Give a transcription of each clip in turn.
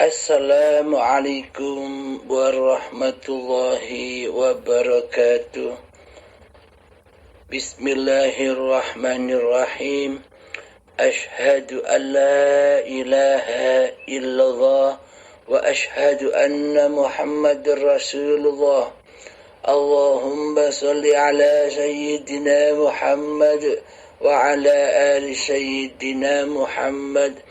Assalamualaikum warahmatullahi wabarakatuh. Bismillahirrahmanirrahim. Ashhadu an la ilaha illallah wa ashhadu anna Muhammadar Rasulullah. Allahumma salli ala sayyidina Muhammad wa ala ali sayyidina Muhammad.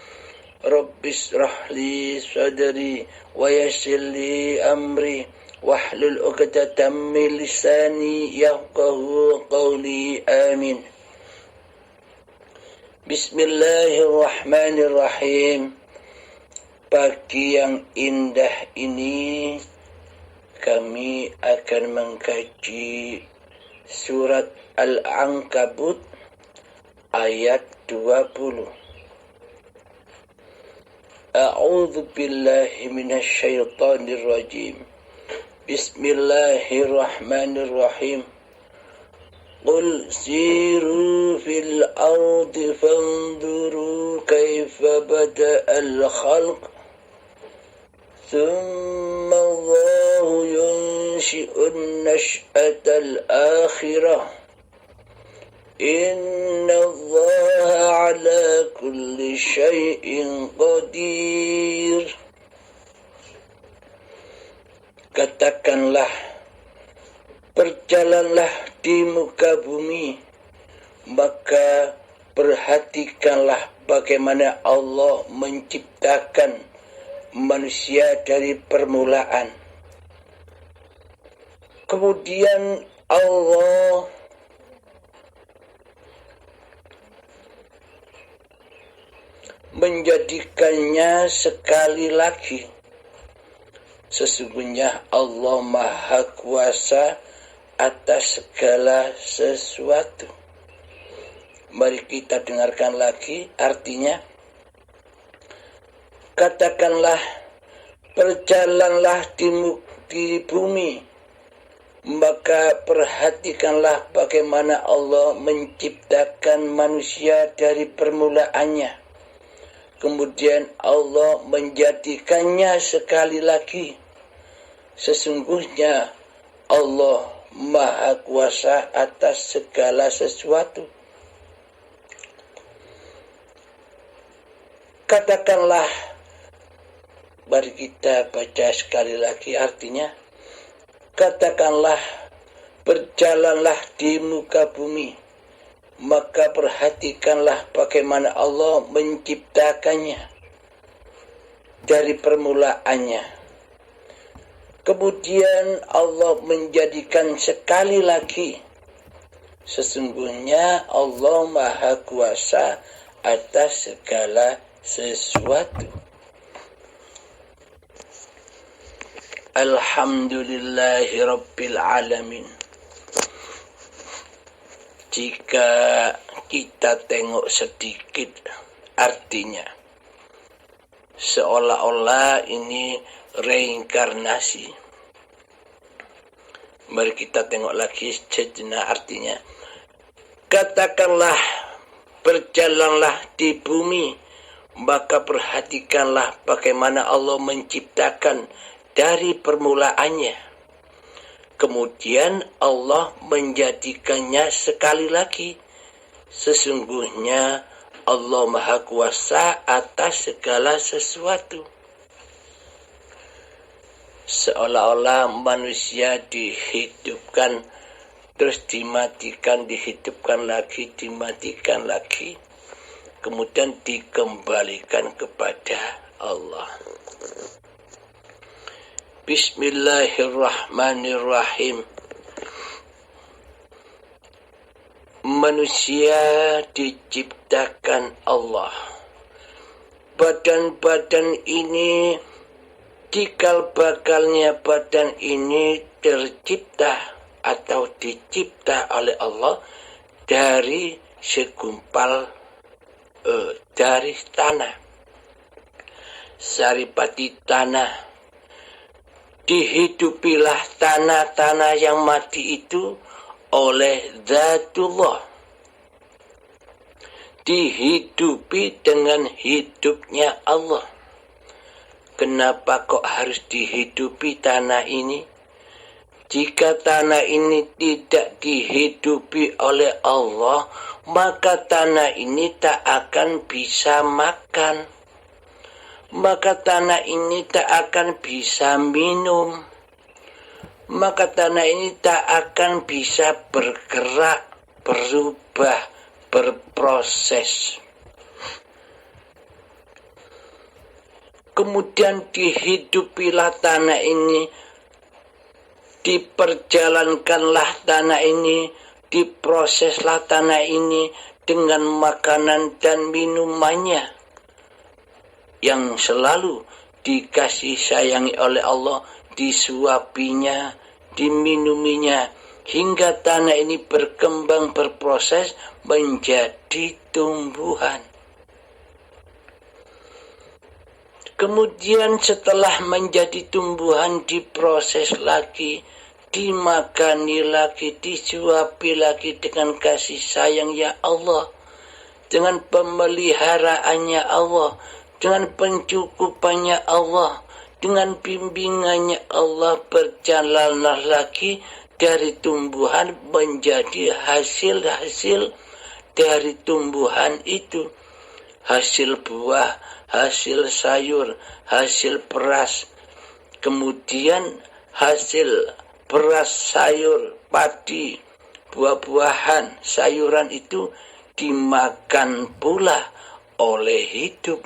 Rabbi shrah li sadri wa yassir li amri wahlul 'uqdatam min lisani yafqahu qawli. Amin. Bismillahirrahmanirrahim. Pagi yang indah ini kami akan mengkaji surat Al-Ankabut ayat 20. A'udzu billahi minasy syaithanir rajim. Bismillahirrahmanirrahim. Qul siru fil ardi fanzuru kaifa bada'al khalq thumma Allahu yunshi'un nash'atal akhirah. Inna Allah ala kulli syai'in qadir. Katakanlah, berjalanlah di muka bumi, maka perhatikanlah bagaimana Allah menciptakan manusia dari permulaan. Kemudian Allah menjadikannya sekali lagi. Sesungguhnya Allah Maha Kuasa atas segala sesuatu. Mari kita dengarkan lagi artinya. Katakanlah, berjalanlah di bumi, maka perhatikanlah bagaimana Allah menciptakan manusia dari permulaannya. Kemudian Allah menjadikannya sekali lagi. Sesungguhnya Allah Maha Kuasa atas segala sesuatu. Katakanlah, mari kita baca sekali lagi artinya. Katakanlah, berjalanlah di muka bumi, maka perhatikanlah bagaimana Allah menciptakannya dari permulaannya. Kemudian Allah menjadikan sekali lagi. Sesungguhnya Allah Maha Kuasa atas segala sesuatu. Alhamdulillahi Rabbil Alamin. Jika kita tengok sedikit artinya, seolah-olah ini reinkarnasi. Mari kita tengok lagi sejenak artinya. Katakanlah, berjalanlah di bumi, maka perhatikanlah bagaimana Allah menciptakan dari permulaannya. Kemudian Allah menjadikannya sekali lagi. Sesungguhnya Allah Maha Kuasa atas segala sesuatu. Seolah-olah manusia dihidupkan, terus dimatikan, dihidupkan lagi, dimatikan lagi. Kemudian dikembalikan kepada Allah. Bismillahirrahmanirrahim. Manusia diciptakan Allah. Badan-badan ini, cikal bakalnya badan ini tercipta atau dicipta oleh Allah dari segumpal dari tanah. Saripati tanah. Dihidupilah tanah-tanah yang mati itu oleh Zatullah. Dihidupi dengan hidupnya Allah. Kenapa kok harus dihidupi tanah ini? Jika tanah ini tidak dihidupi oleh Allah, maka tanah ini tak akan bisa makan. Maka tanah ini tak akan bisa minum. Maka tanah ini tak akan bisa bergerak, berubah, berproses. Kemudian dihidupilah tanah ini, diperjalankanlah tanah ini, diproseslah tanah ini dengan makanan dan minumannya yang selalu dikasih sayangi oleh Allah, disuapinya, diminuminya, hingga tanah ini berkembang, berproses menjadi tumbuhan. Kemudian setelah menjadi tumbuhan diproses lagi, dimakani lagi, disuapi lagi dengan kasih sayang ya Allah, dengan pemeliharaannya Allah, dengan pencukupannya Allah, dengan bimbingannya Allah, berjalanlah lagi dari tumbuhan menjadi hasil-hasil dari tumbuhan itu. Hasil buah, hasil sayur, hasil beras, kemudian hasil beras, sayur, padi, buah-buahan, sayuran itu dimakan pula oleh hidup.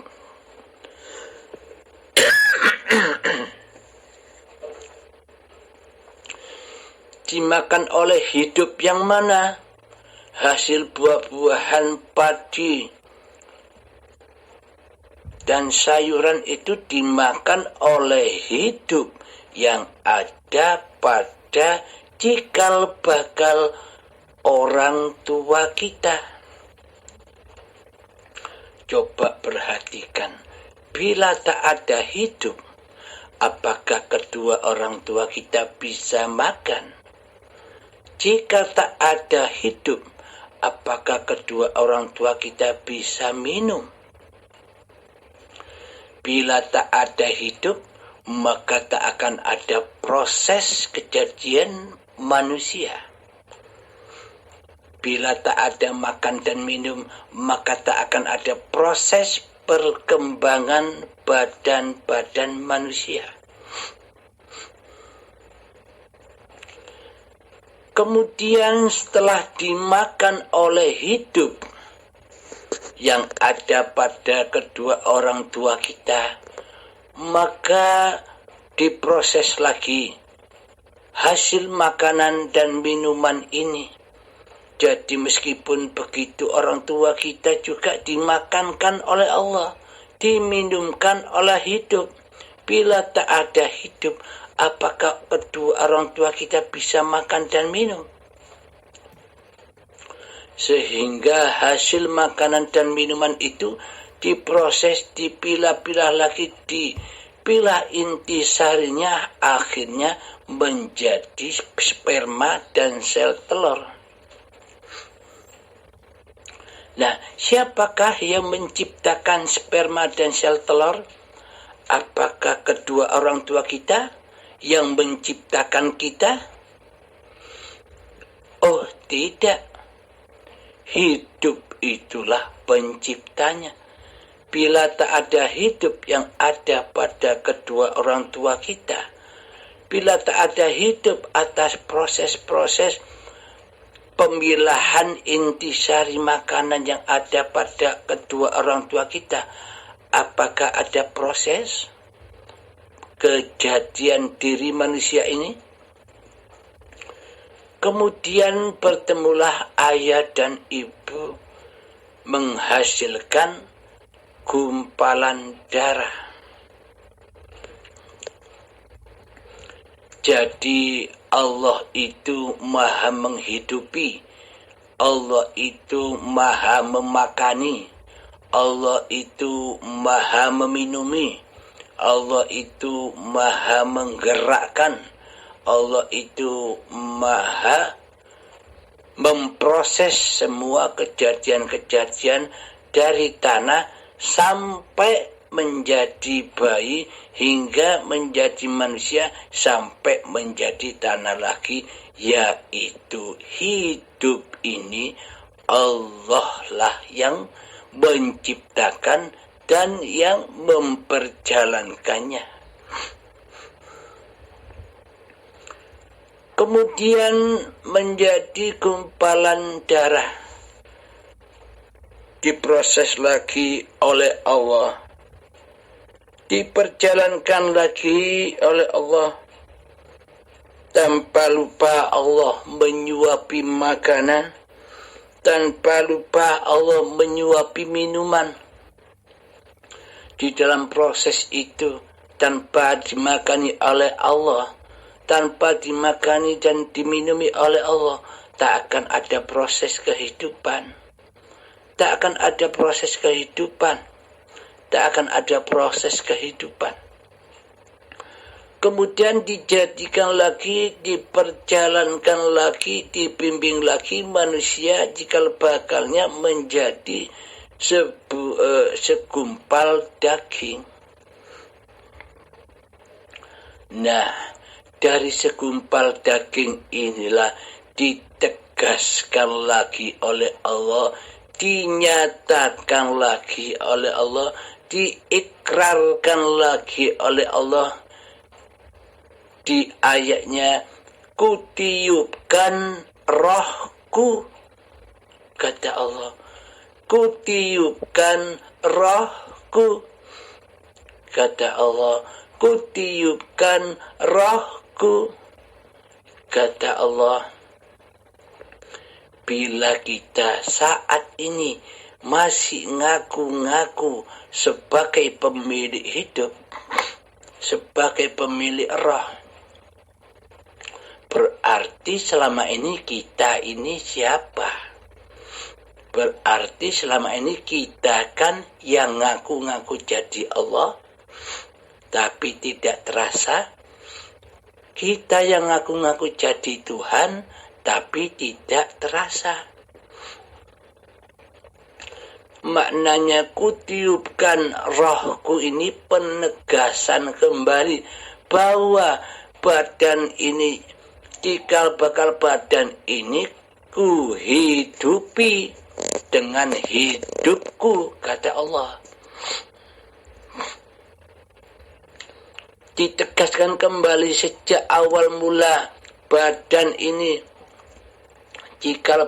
Dimakan oleh hidup yang mana? Hasil buah-buahan, padi, dan sayuran itu dimakan oleh hidup yang ada pada cikal bakal orang tua kita. Coba perhatikan, bila tak ada hidup, apakah kedua orang tua kita bisa makan? Jika tak ada hidup, apakah kedua orang tua kita bisa minum? Bila tak ada hidup, maka tak akan ada proses kejadian manusia. Bila tak ada makan dan minum, maka tak akan ada proses perkembangan badan-badan manusia. Kemudian setelah dimakan oleh hidup yang ada pada kedua orang tua kita, maka diproses lagi hasil makanan dan minuman ini. Jadi meskipun begitu orang tua kita juga dimakankan oleh Allah, diminumkan oleh hidup. Bila tak ada hidup, apakah kedua orang tua kita bisa makan dan minum? Sehingga hasil makanan dan minuman itu diproses, dipilah-pilah lagi, dipilah intisarinya, akhirnya menjadi sperma dan sel telur. Nah, siapakah yang menciptakan sperma dan sel telur? Apakah kedua orang tua kita yang menciptakan kita? Oh, tidak. Hidup itulah penciptanya. Bila tak ada hidup yang ada pada kedua orang tua kita, bila tak ada hidup atas proses-proses pemilahan intisari makanan yang ada pada kedua orang tua kita, apakah ada proses kejadian diri manusia ini? Kemudian bertemulah ayah dan ibu menghasilkan gumpalan darah. Jadi Allah itu maha menghidupi, Allah itu maha memakani, Allah itu maha meminumi, Allah itu maha menggerakkan, Allah itu maha memproses semua kejadian-kejadian dari tanah sampai menjadi bayi hingga menjadi manusia sampai menjadi tanah lagi, yaitu hidup ini Allah lah yang menciptakan dan yang memperjalankannya. Kemudian menjadi gumpalan darah, diproses lagi oleh Allah, diperjalankan lagi oleh Allah. Tanpa lupa Allah menyuapi makanan, tanpa lupa Allah menyuapi minuman. Di dalam proses itu, tanpa dimakani oleh Allah, tanpa dimakani dan diminumi oleh Allah, tak akan ada proses kehidupan. Tak akan ada proses kehidupan. Tak akan ada proses kehidupan. Kemudian dijadikan lagi, diperjalankan lagi, dibimbing lagi manusia jikal bakalnya menjadi segumpal daging. Nah, dari segumpal daging inilah ditegaskan lagi oleh Allah, dinyatakan lagi oleh Allah, diikrarkan lagi oleh Allah. Di ayatnya, kutiupkan rohku, kata Allah. Kutiupkan rohku, kata Allah. Kutiupkan rohku, kata Allah. Bila kita saat ini masih ngaku-ngaku sebagai pemilik hidup, sebagai pemilik roh, berarti selama ini kita ini siapa? Berarti selama ini kita kan yang ngaku-ngaku jadi Allah, tapi tidak terasa. Kita yang ngaku-ngaku jadi Tuhan, tapi tidak terasa. Maknanya kutiupkan rohku ini penegasan kembali bahwa badan ini, cikal bakal badan ini kuhidupi dengan hidupku, kata Allah. Ditegaskan kembali sejak awal mula badan ini, cikal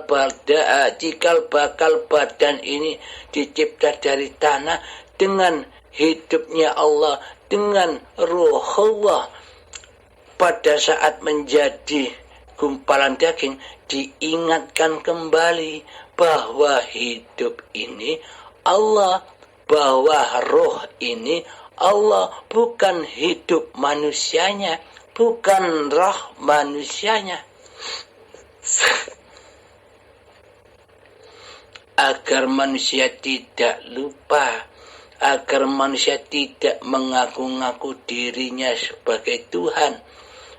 bakal badan ini dicipta dari tanah dengan hidupnya Allah, dengan ruh Allah. Pada saat menjadi gumpalan daging, diingatkan kembali bahwa hidup ini Allah, bahwa roh ini Allah, bukan hidup manusianya, bukan roh manusianya. Agar manusia tidak lupa, agar manusia tidak mengaku-ngaku dirinya sebagai Tuhan,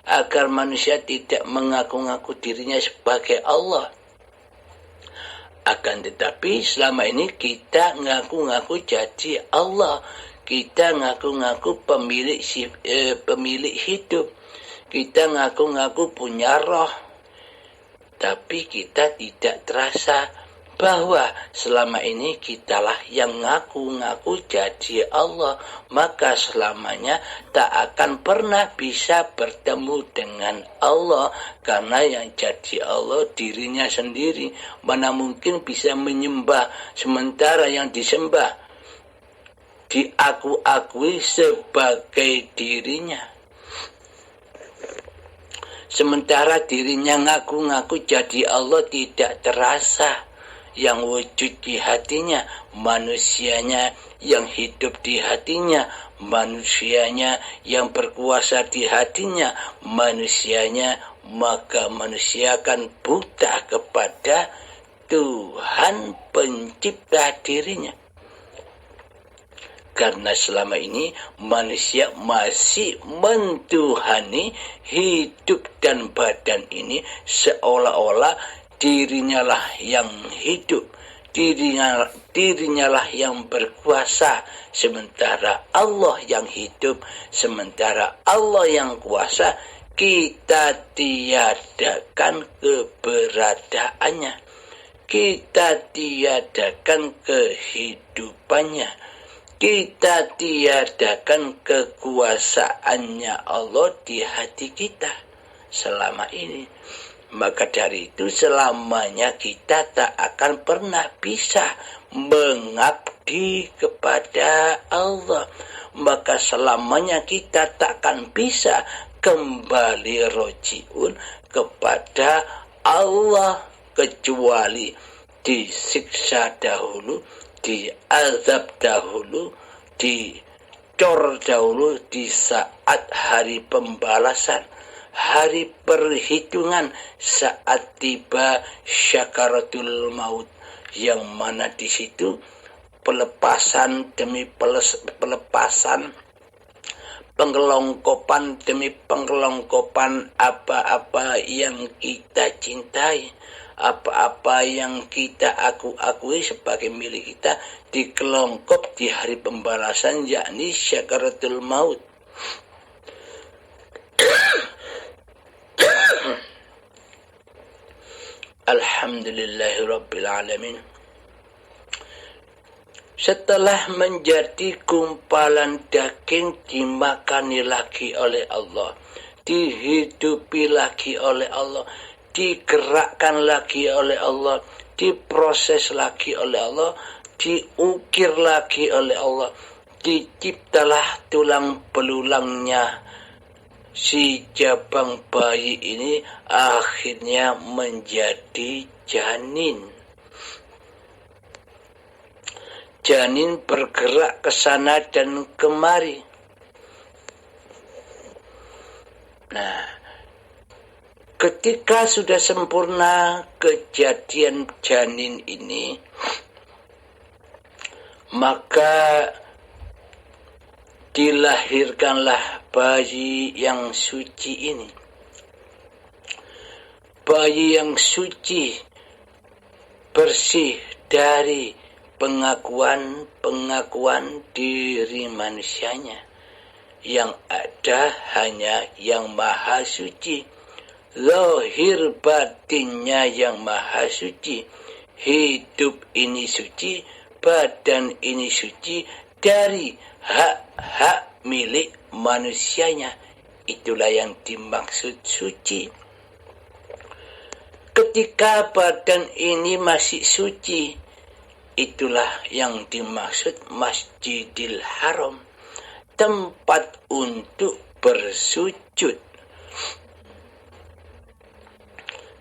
agar manusia tidak mengaku-ngaku dirinya sebagai Allah. Akan tetapi selama ini kita ngaku-ngaku jadi Allah, kita ngaku-ngaku pemilik hidup, kita ngaku-ngaku punya roh, tapi kita tidak terasa bahwa selama ini kitalah yang ngaku-ngaku jadi Allah, maka selamanya tak akan pernah bisa bertemu dengan Allah, karena yang jadi Allah dirinya sendiri. Mana mungkin bisa menyembah sementara yang disembah diaku-akui sebagai dirinya, sementara dirinya ngaku-ngaku jadi Allah tidak terasa. Yang wujud di hatinya, manusianya yang hidup di hatinya, manusianya yang berkuasa di hatinya, manusianya, maka manusia akan buta kepada Tuhan pencipta dirinya. Karena selama ini manusia masih mentuhani hidup dan badan ini seolah-olah dirinya lah yang hidup, dirinya lah yang berkuasa, sementara Allah yang hidup, sementara Allah yang kuasa, kita tiadakan keberadaannya, kita tiadakan kehidupannya, kita tiadakan kekuasaannya Allah di hati kita selama ini. Maka dari itu selamanya kita tak akan pernah bisa mengabdi kepada Allah. Maka selamanya kita tak akan bisa kembali rojiun kepada Allah, kecuali disiksa dahulu, diazab dahulu, dicor dahulu di saat hari pembalasan, hari perhitungan, saat tiba syakaratul maut, yang mana di situ pelepasan demi pelepasan, penggelongkopan demi penggelongkopan apa-apa yang kita cintai, apa-apa yang kita akui sebagai milik kita, dikelongkop di hari pembalasan, yakni syakaratul maut. Alhamdulillahirabbil alamin. Setelah menjadi gumpalan daging, dimakani lagi oleh Allah, dihidupi lagi oleh Allah, digerakkan lagi oleh Allah, diproses lagi oleh Allah, diukir lagi oleh Allah, diciptalah tulang belulangnya si jabang bayi ini, akhirnya menjadi janin. Janin bergerak ke sana dan kemari. Nah, ketika sudah sempurna kejadian janin ini, maka dilahirkanlah bayi yang suci ini. Bayi yang suci, bersih dari pengakuan diri manusianya. Yang ada hanya yang maha suci, zahir batinnya yang maha suci, hidup ini suci, badan ini suci dari hak-hak milik manusianya. Itulah yang dimaksud suci. Ketika badan ini masih suci, itulah yang dimaksud Masjidil Haram, tempat untuk bersujud.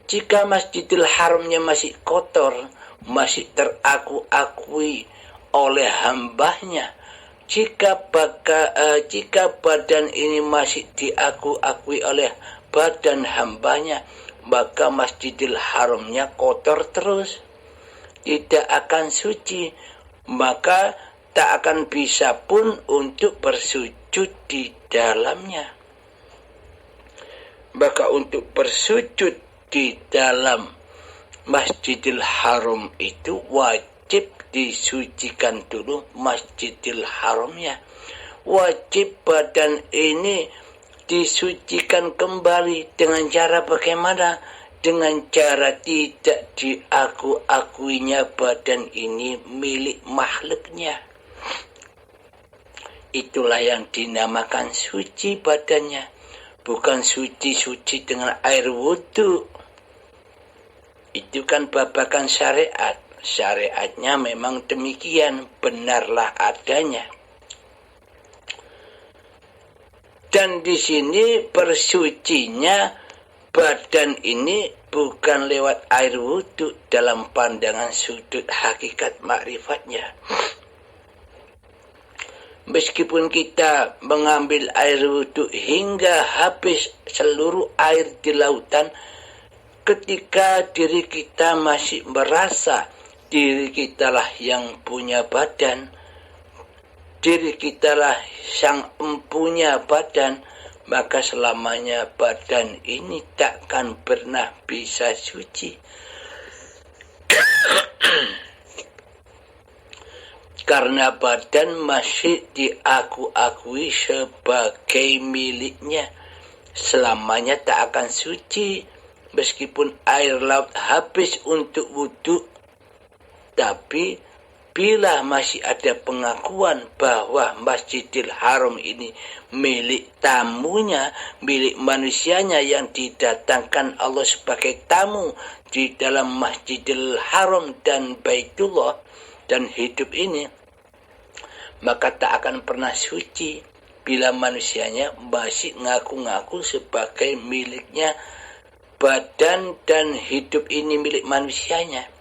Jika Masjidil Haramnya masih kotor, masih teraku-akui oleh hambanya, jika badan ini masih diaku-akui oleh badan hambanya, maka Masjidil Haramnya kotor terus, tidak akan suci, maka tak akan bisa pun untuk bersujud di dalamnya. Maka untuk bersujud di dalam Masjidil Haram itu wajib disucikan dulu Masjidil Haramnya. Wajib badan ini disucikan kembali. Dengan cara bagaimana? Dengan cara tidak diaku-akuinya badan ini milik makhluknya. Itulah yang dinamakan suci badannya. Bukan suci-suci dengan air wudhu. Itu kan babakan syariat. Syariatnya memang demikian, benarlah adanya. Dan di sini bersucinya badan ini bukan lewat air wudhu dalam pandangan sudut hakikat makrifatnya. Meskipun kita mengambil air wudhu hingga habis seluruh air di lautan, ketika diri kita masih merasa diri kitalah yang punya badan, diri kitalah sang empunya badan, maka selamanya badan ini takkan pernah bisa suci. karena badan masih diakui sebagai miliknya. Selamanya tak akan suci, meskipun air laut habis untuk wudhu. Tapi bila masih ada pengakuan bahwa Masjidil Haram ini milik tamunya, milik manusianya yang didatangkan Allah sebagai tamu di dalam Masjidil Haram dan Baitullah dan hidup ini, maka tak akan pernah suci bila manusianya masih ngaku-ngaku sebagai miliknya. Badan dan hidup ini milik manusianya.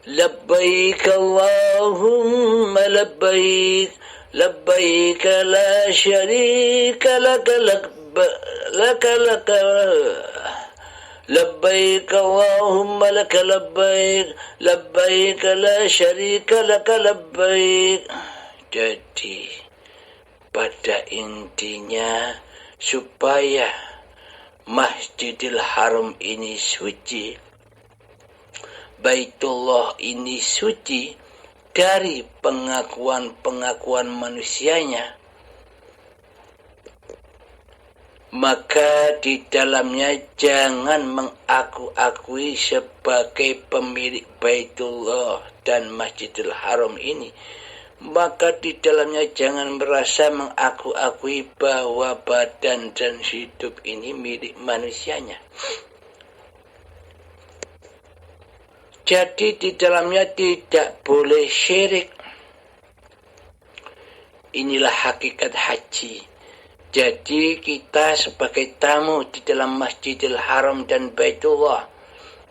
Labbaik Allahumma labbaik, labbaik la syarika laka labbaik Allahumma laka labbaik, labbaik la syarika laka labbaik. Jadi pada intinya supaya Masjidil Haram ini suci, Baitullah ini suci dari pengakuan-pengakuan manusianya, maka di dalamnya jangan mengaku-akui sebagai pemilik Baitullah dan Masjidil Haram ini. Maka di dalamnya jangan merasa mengaku-akui bahwa badan dan hidup ini milik manusianya. Jadi di dalamnya tidak boleh syirik. Inilah hakikat haji. Jadi kita sebagai tamu di dalam Masjidil Haram dan Baitullah,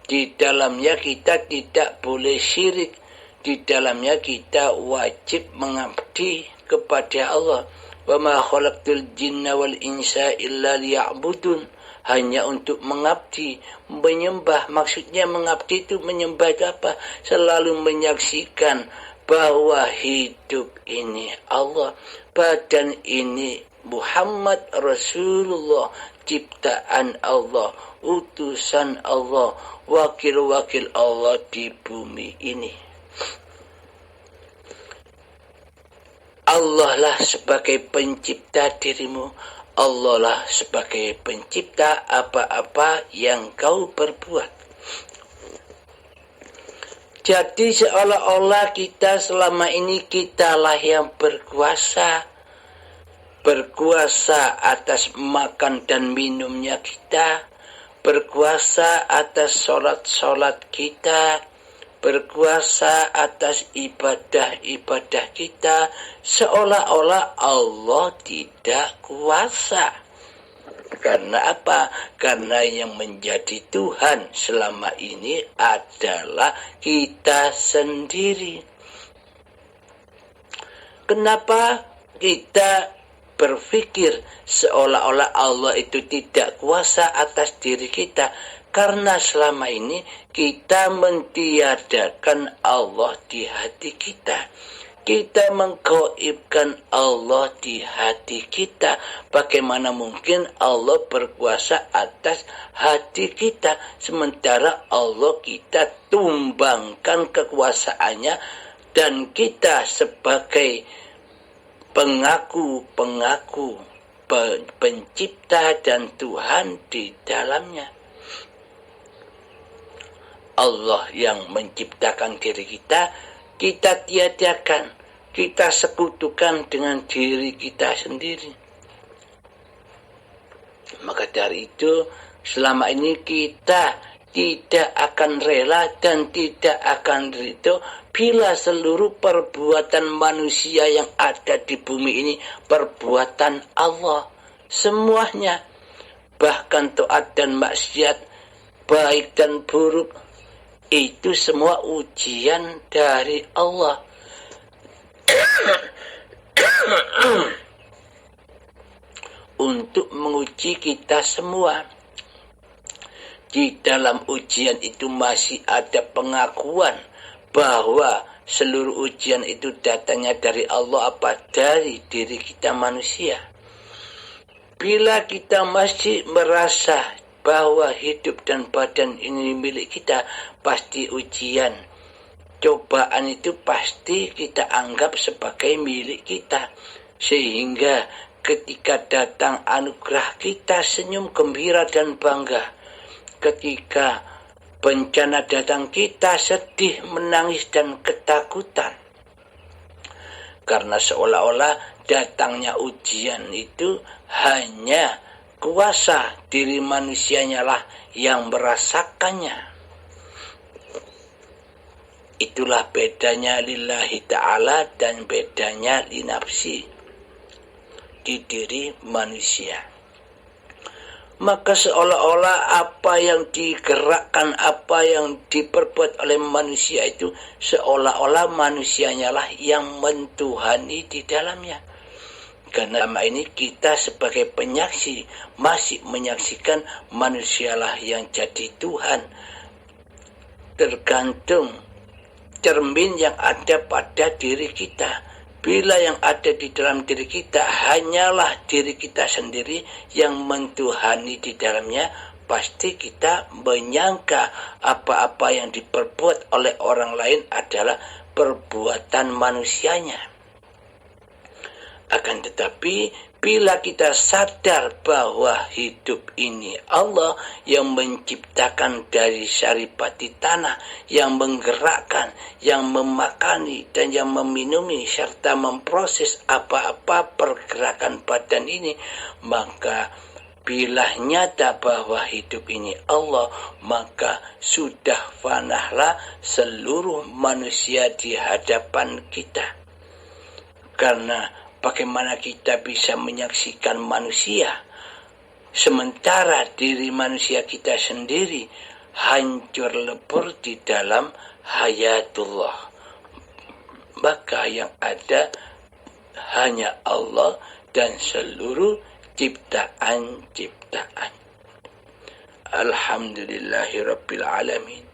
di dalamnya kita tidak boleh syirik. Di dalamnya kita wajib mengabdi kepada Allah. Wa ma khalaqtul jinna wal insa illa liya'budun. Hanya untuk mengabdi, menyembah. Maksudnya mengabdi itu menyembah itu apa? Selalu menyaksikan bahwa hidup ini Allah, badan ini Muhammad Rasulullah, ciptaan Allah, utusan Allah, wakil-wakil Allah di bumi ini. Allah lah sebagai pencipta dirimu, Allah lah sebagai pencipta apa-apa yang kau perbuat. Jadi seolah-olah kita selama ini kitalah yang berkuasa. Berkuasa atas makan dan minumnya kita. Berkuasa atas sholat-sholat kita. Berkuasa atas ibadah-ibadah kita, seolah-olah Allah tidak kuasa. Karena apa? Karena yang menjadi Tuhan selama ini adalah kita sendiri. Kenapa kita berpikir seolah-olah Allah itu tidak kuasa atas diri kita? Karena selama ini kita mentiadakan Allah di hati kita. Kita menggaibkan Allah di hati kita. Bagaimana mungkin Allah berkuasa atas hati kita, sementara Allah kita tumbangkan kekuasaannya, dan kita sebagai pengaku pencipta dan Tuhan di dalamnya. Allah yang menciptakan diri kita, kita tiadakan, kita sekutukan dengan diri kita sendiri. Maka dari itu, selama ini kita tidak akan rela dan tidak akan ridho bila seluruh perbuatan manusia yang ada di bumi ini perbuatan Allah. Semuanya, bahkan taat dan maksiat, baik dan buruk, itu semua ujian dari Allah. Untuk menguji kita semua. Di dalam ujian itu masih ada pengakuan bahwa seluruh ujian itu datangnya dari Allah, apa dari diri kita manusia. Bila kita masih merasa bahwa hidup dan badan ini milik kita, pasti ujian cobaan itu pasti kita anggap sebagai milik kita. Sehingga ketika datang anugerah kita senyum gembira dan bangga. Ketika bencana datang kita sedih, menangis dan ketakutan. Karena seolah-olah datangnya ujian itu hanya kuasa diri manusianya lah yang merasakannya. Itulah bedanya lillahi ta'ala dan bedanya linafsi di diri manusia. Maka seolah-olah apa yang digerakkan, apa yang diperbuat oleh manusia itu seolah-olah manusianya lah yang mentuhani di dalamnya. Karena selama ini kita sebagai penyaksi masih menyaksikan manusialah yang jadi Tuhan. Tergantung cermin yang ada pada diri kita. Bila yang ada di dalam diri kita hanyalah diri kita sendiri yang mentuhani di dalamnya, pasti kita menyangka apa-apa yang diperbuat oleh orang lain adalah perbuatan manusianya. Akan tetapi bila kita sadar bahwa hidup ini Allah yang menciptakan dari saripati tanah, yang menggerakkan, yang memakani dan yang meminumi serta memproses apa-apa pergerakan badan ini, maka bila nyata bahwa hidup ini Allah, maka sudah fanahlah seluruh manusia di hadapan kita. Karena bagaimana kita bisa menyaksikan manusia sementara diri manusia kita sendiri hancur lebur di dalam hayatullah. Maka yang ada hanya Allah dan seluruh ciptaan-ciptaan. Alhamdulillahirabbil alamin.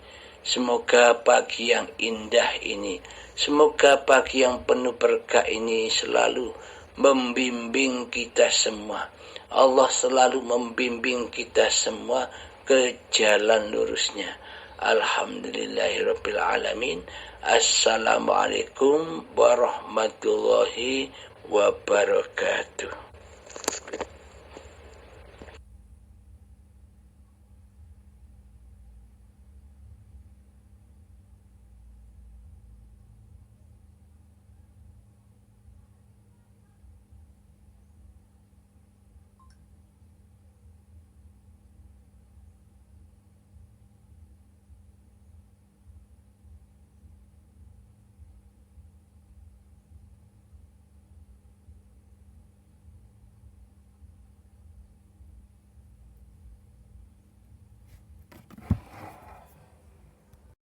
Semoga pagi yang indah ini, semoga pagi yang penuh berkah ini selalu membimbing kita semua. Allah selalu membimbing kita semua ke jalan lurusnya. Alhamdulillahirabbil alamin. Assalamualaikum warahmatullahi wabarakatuh.